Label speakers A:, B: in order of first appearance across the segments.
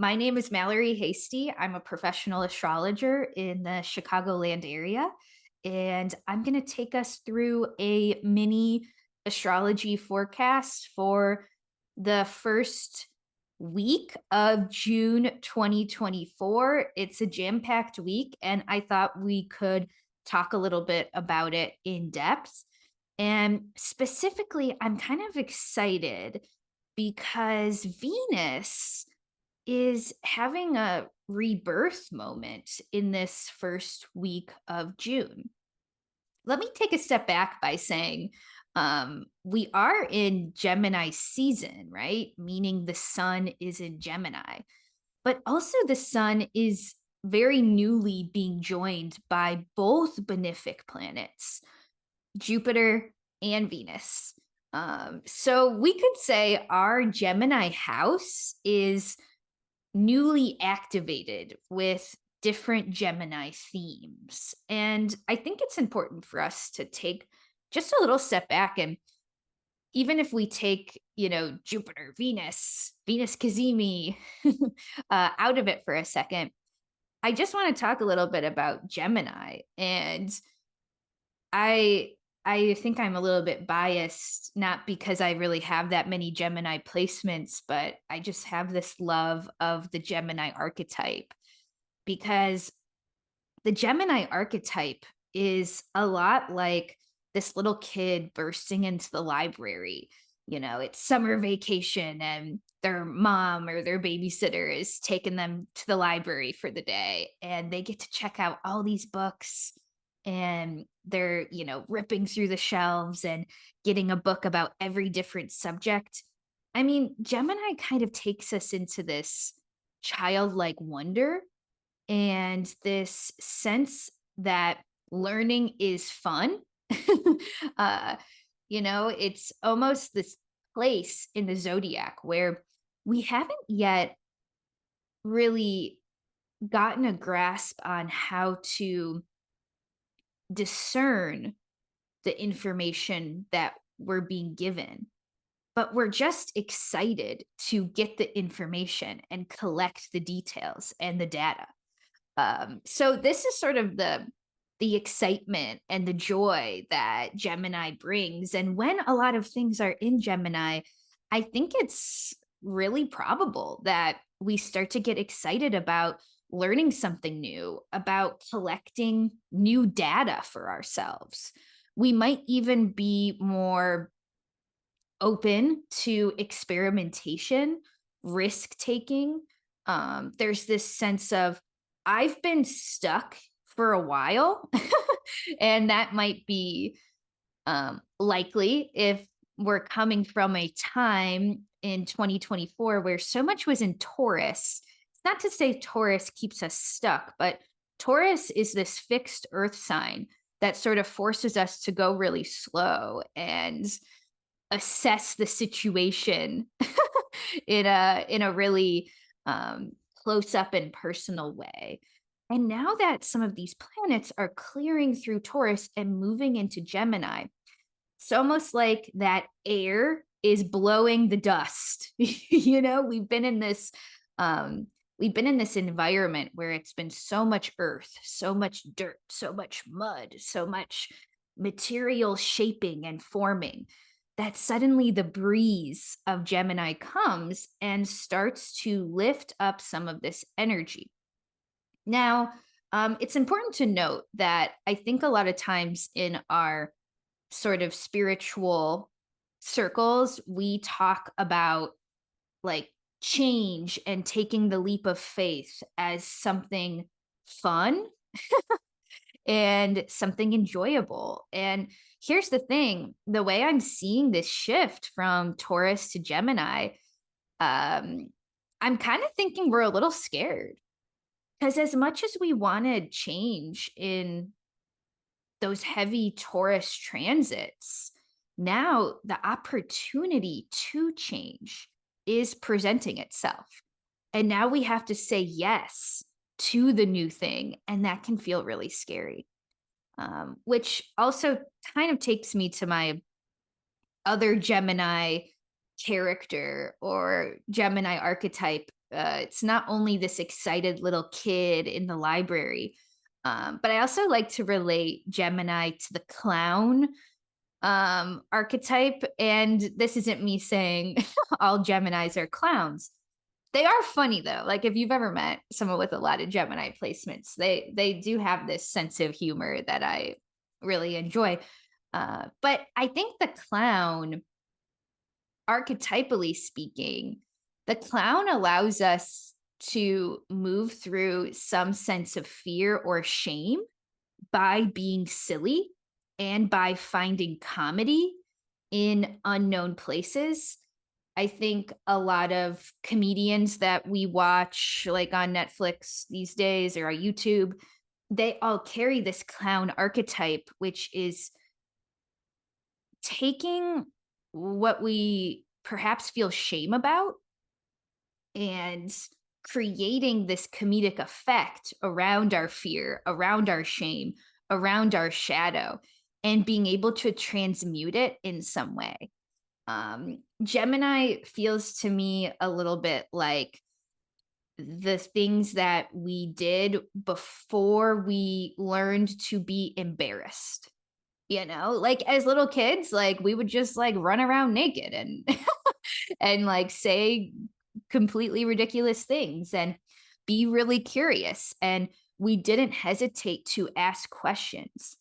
A: My name is Mallory Hasty. I'm a professional astrologer in the Chicagoland area, and I'm going to take us through a mini astrology forecast for the first week of June 2024. It's a jam-packed week, and I thought we could talk a little bit about it in depth. And specifically, I'm kind of excited because Venus is having a rebirth moment in this first week of June. Let me take a step back by saying we are in Gemini season, right? Meaning the sun is in Gemini, but also the sun is very newly being joined by both benefic planets, Jupiter and Venus. So we could say our Gemini house is newly activated with different Gemini themes. And I think it's important for us to take just a little step back. And even if we take, Jupiter, Venus Cazimi out of it for a second, I just want to talk a little bit about Gemini. And I I think I'm a little bit biased, not because I really have that many Gemini placements, but I just have this love of the Gemini archetype because the Gemini archetype is a lot like this little kid bursting into the library. It's summer vacation and their mom or their babysitter is taking them to the library for the day and they get to check out all these books and they're, ripping through the shelves and getting a book about every different subject. I mean, Gemini kind of takes us into this childlike wonder and this sense that learning is fun. uh, it's almost this place in the zodiac where we haven't yet really gotten a grasp on how to discern the information that we're being given, but we're just excited to get the information and collect the details and the data. So this is sort of the excitement and the joy that Gemini brings. And when a lot of things are in Gemini, I think it's really probable that we start to get excited about learning something new, about collecting new data for ourselves. We might even be more open to experimentation, risk taking. There's this sense of, I've been stuck for a while, and that might be likely if we're coming from a time in 2024 where so much was in Taurus. It's not to say Taurus keeps us stuck, but Taurus is this fixed earth sign that sort of forces us to go really slow and assess the situation in a really close up and personal way. And now that some of these planets are clearing through Taurus and moving into Gemini, it's almost like that air is blowing the dust. We've been in this environment where it's been so much earth, so much dirt, so much mud, so much material shaping and forming that suddenly the breeze of Gemini comes and starts to lift up some of this energy. Now, it's important to note that I think a lot of times in our sort of spiritual circles, we talk about like change and taking the leap of faith as something fun and something enjoyable. And here's the thing, the way I'm seeing this shift from Taurus to Gemini, I'm kind of thinking we're a little scared because as much as we wanted change in those heavy Taurus transits, now the opportunity to change is presenting itself. And now we have to say yes to the new thing. And that can feel really scary, which also kind of takes me to my other Gemini character or Gemini archetype, It's not only this excited little kid in the library, but I also like to relate Gemini to the clown archetype. And this isn't me saying all Geminis are clowns. They are funny though. Like if you've ever met someone with a lot of Gemini placements, they do have this sense of humor that I really enjoy. But I think the clown, archetypally speaking, the clown allows us to move through some sense of fear or shame by being silly and by finding comedy in unknown places. I think a lot of comedians that we watch, like on Netflix these days or on YouTube, they all carry this clown archetype, which is taking what we perhaps feel shame about and creating this comedic effect around our fear, around our shame, around our shadow, and being able to transmute it in some way. Gemini feels to me a little bit like the things that we did before we learned to be embarrassed. Like as little kids, like we would just like run around naked and and like say completely ridiculous things and be really curious. And we didn't hesitate to ask questions.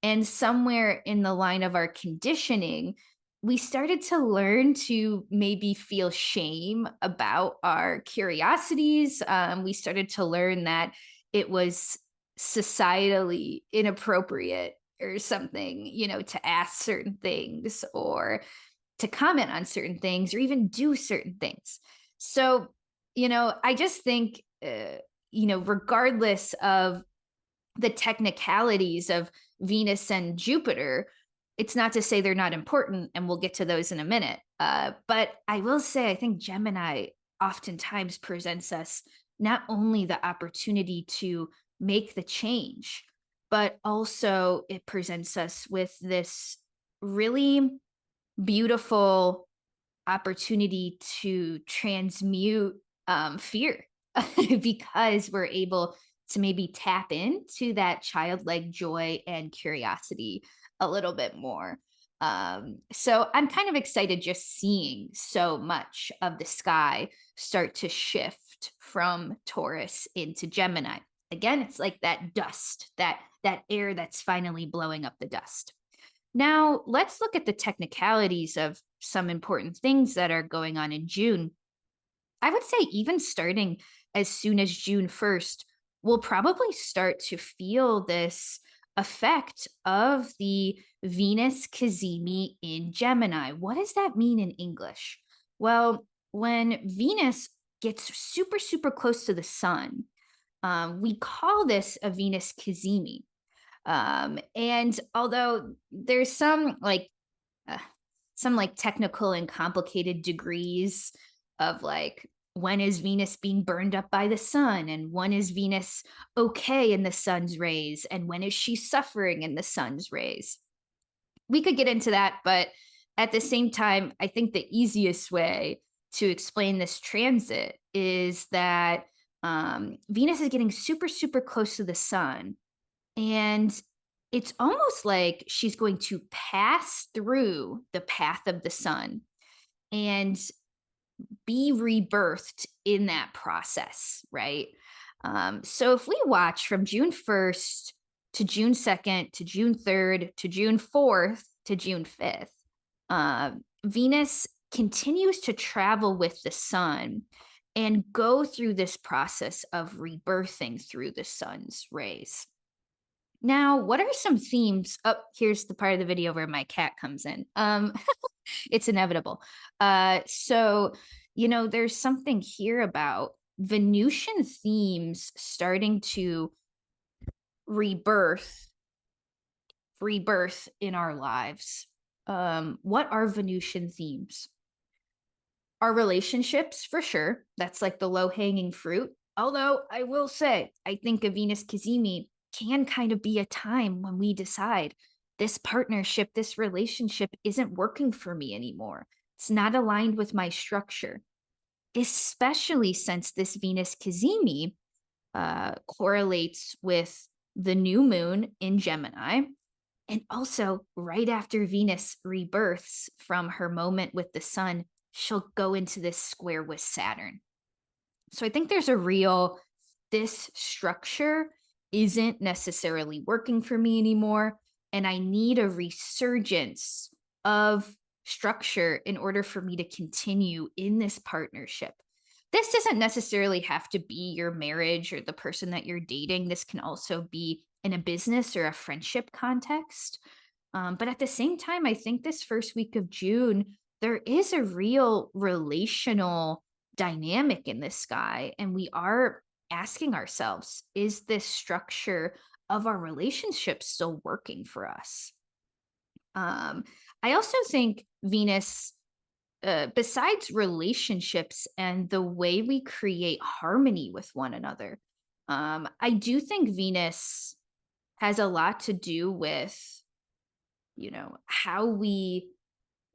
A: And somewhere in the line of our conditioning, we started to learn to maybe feel shame about our curiosities. We started to learn that it was societally inappropriate or something, to ask certain things or to comment on certain things or even do certain things. So, I just think, regardless of the technicalities of Venus and Jupiter, it's not to say they're not important, and we'll get to those in a minute. But I will say, I think Gemini oftentimes presents us not only the opportunity to make the change, but also it presents us with this really beautiful opportunity to transmute fear because we're able to maybe tap into that childlike joy and curiosity a little bit more. So I'm kind of excited just seeing so much of the sky start to shift from Taurus into Gemini. Again, it's like that dust, that air that's finally blowing up the dust. Now, let's look at the technicalities of some important things that are going on in June. I would say, even starting as soon as June 1st, we'll probably start to feel this effect of the Venus Cazimi in Gemini. What does that mean in English? Well, when Venus gets super, super close to the sun, we call this a Venus Cazimi. And although there's uh, some like technical and complicated degrees of like when is Venus being burned up by the sun and when is Venus okay in the sun's rays and when is she suffering in the sun's rays. We could get into that, but at the same time, I think the easiest way to explain this transit is that Venus is getting super, super close to the sun. And it's almost like she's going to pass through the path of the sun and be rebirthed in that process, right? So if we watch from June 1st to June 2nd to June 3rd to June 4th to June 5th, Venus continues to travel with the sun and go through this process of rebirthing through the sun's rays. Now, what are some themes? Oh, here's the part of the video where my cat comes in. It's inevitable. So, there's something here about Venusian themes starting to rebirth in our lives. What are Venusian themes? Our relationships, for sure. That's like the low-hanging fruit. Although I will say, I think a Venus Cazimi can kind of be a time when we decide this partnership, this relationship isn't working for me anymore. It's not aligned with my structure. especially since this Venus Cazimi correlates with the new moon in Gemini. And also, right after Venus rebirths from her moment with the sun, she'll go into this square with Saturn. So I think there's a real, this structure isn't necessarily working for me anymore. And I need a resurgence of structure in order for me to continue in this partnership. This doesn't necessarily have to be your marriage or the person that you're dating. This can also be in a business or a friendship context. But at the same time, I think this first week of June, there is a real relational dynamic in the sky. And we are asking ourselves, is this structure of our relationship still working for us? Um, I also think Venus, besides relationships and the way we create harmony with one another, I do think Venus has a lot to do with, how we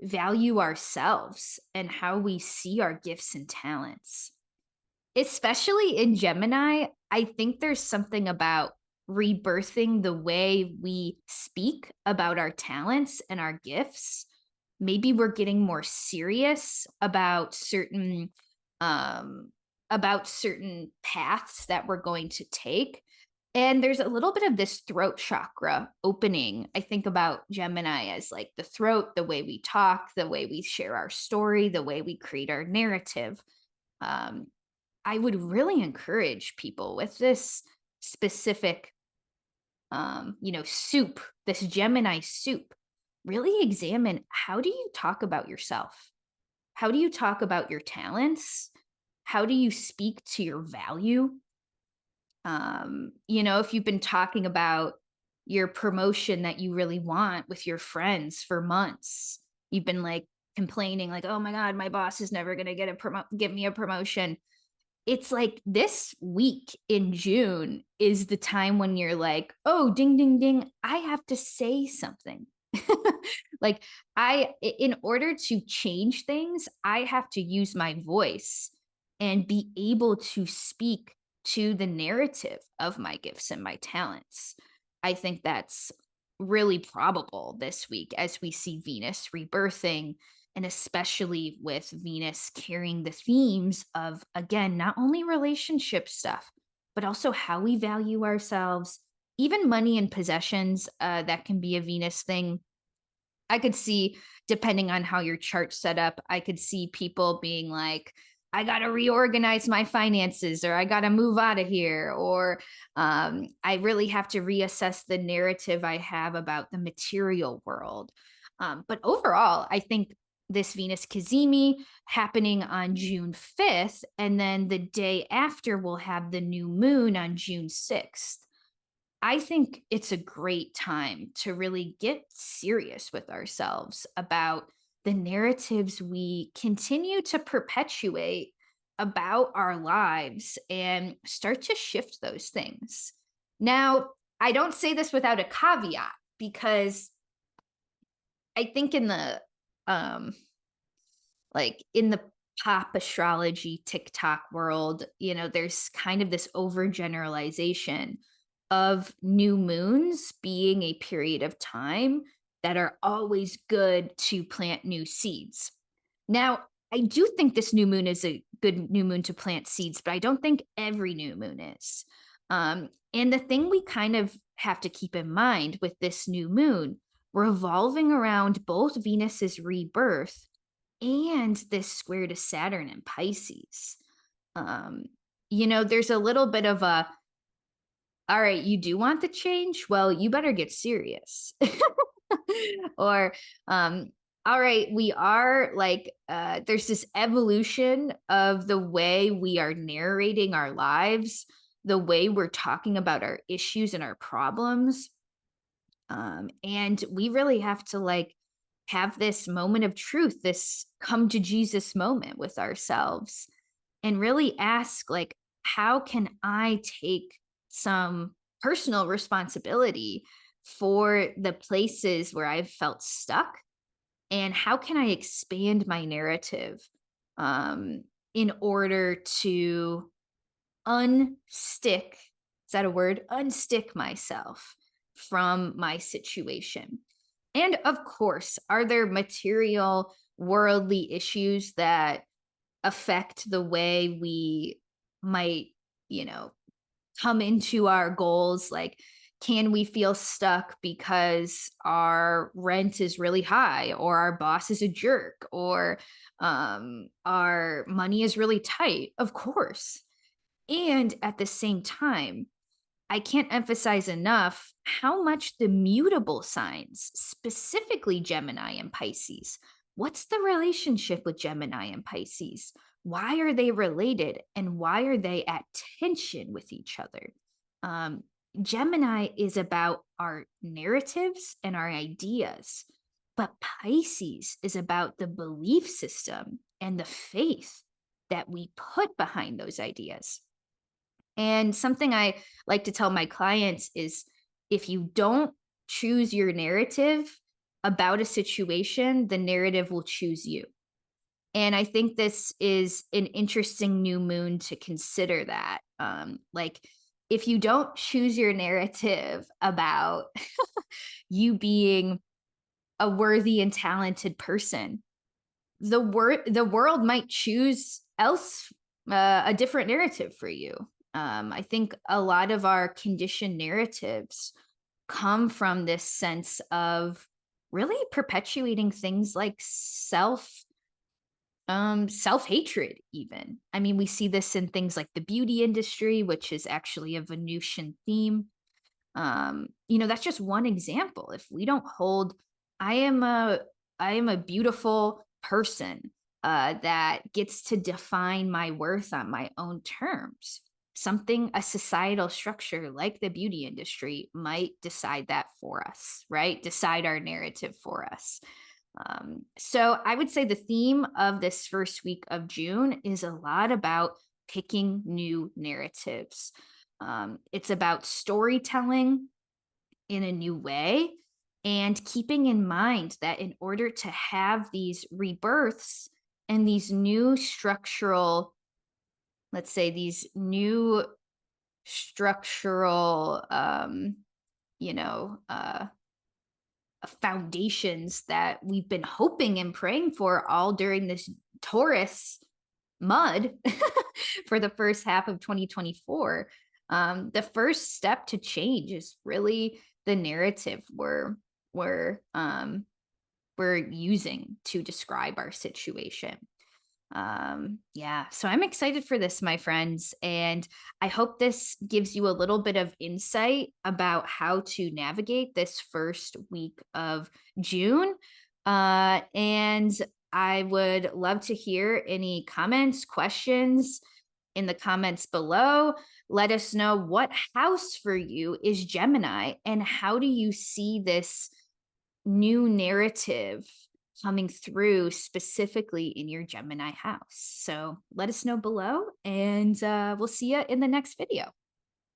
A: value ourselves and how we see our gifts and talents. Especially in Gemini, I think there's something about rebirthing the way we speak about our talents and our gifts. Maybe we're getting more serious um about certain paths that we're going to take. And there's a little bit of this throat chakra opening. I think about Gemini as like the throat, the way we talk, the way we share our story, the way we create our narrative. Um, I would really encourage people with this specific, soup, this Gemini soup, really examine, how do you talk about yourself? How do you talk about your talents? How do you speak to your value? If you've been talking about your promotion that you really want with your friends for months, you've been like complaining, like, oh my God, my boss is never going to give me a promotion. It's like this week in June is the time when you're like, oh, ding, ding, ding, I have to say something. Like, in order to change things, I have to use my voice and be able to speak to the narrative of my gifts and my talents. I think that's really probable this week as we see Venus rebirthing, and especially with Venus carrying the themes of, again, not only relationship stuff, but also how we value ourselves, even money and possessions. That can be a Venus thing. I could see, depending on how your chart's set up, I could see people being like, I got to reorganize my finances, or I got to move out of here, or I really have to reassess the narrative I have about the material world. But overall, I think this Venus Cazimi happening on June 5th, and then the day after, we'll have the new moon on June 6th. I think it's a great time to really get serious with ourselves about the narratives we continue to perpetuate about our lives and start to shift those things. Now, I don't say this without a caveat, because I think um in the pop astrology TikTok world, there's kind of this overgeneralization of new moons being a period of time that are always good to plant new seeds. Now, I do think this new moon is a good new moon to plant seeds, but I don't think every new moon is. And the thing we kind of have to keep in mind with this new moon revolving around both Venus's rebirth and this square to Saturn in Pisces. Um, there's a little bit of a, all right, you do want the change? Well, you better get serious. Or, all right, we are like, there's this evolution of the way we are narrating our lives, the way we're talking about our issues and our problems. And we really have to like have this moment of truth, this come to Jesus moment with ourselves, and really ask, like, how can I take some personal responsibility for the places where I've felt stuck? And how can I expand my narrative? Um, in order to unstick, is that a word? Unstick myself from my situation. And of course, are there material, worldly issues that affect the way we might, you know, come into our goals? Like, can we feel stuck because our rent is really high, or our boss is a jerk, or our money is really tight? Of course. And at the same time, I can't emphasize enough how much the mutable signs, specifically Gemini and Pisces, what's the relationship with Gemini and Pisces? Why are they related, and why are they at tension with each other? Um, Gemini is about our narratives and our ideas, but Pisces is about the belief system and the faith that we put behind those ideas. And something I like to tell my clients is, if you don't choose your narrative about a situation, the narrative will choose you. And I think this is an interesting new moon to consider that. Like, if you don't choose your narrative about you being a worthy and talented person, the world might choose else a different narrative for you. I think a lot of our conditioned narratives come from this sense of really perpetuating things like self-hatred. Even, I mean, we see this in things like the beauty industry, which is actually a Venusian theme. That's just one example. If we don't hold, i am a I am a beautiful person that gets to define my worth on my own terms, something, a societal structure like the beauty industry might decide that for us, right? Decide our narrative for us. So I would say the theme of this first week of June is a lot about picking new narratives. It's about storytelling in a new way, and keeping in mind that in order to have these rebirths and these new structural, let's say these new structural, you know, uh, foundations that we've been hoping and praying for all during this Taurus mud for the first half of 2024. The first step to change is really the narrative we're using to describe our situation. Yeah, so I'm excited for this, my friends, and I hope this gives you a little bit of insight about how to navigate this first week of June. And I would love to hear any comments, questions in the comments below. Let us know what house for you is Gemini, and how do you see this new narrative coming through specifically in your Gemini house. So let us know below, and we'll see you in the next video.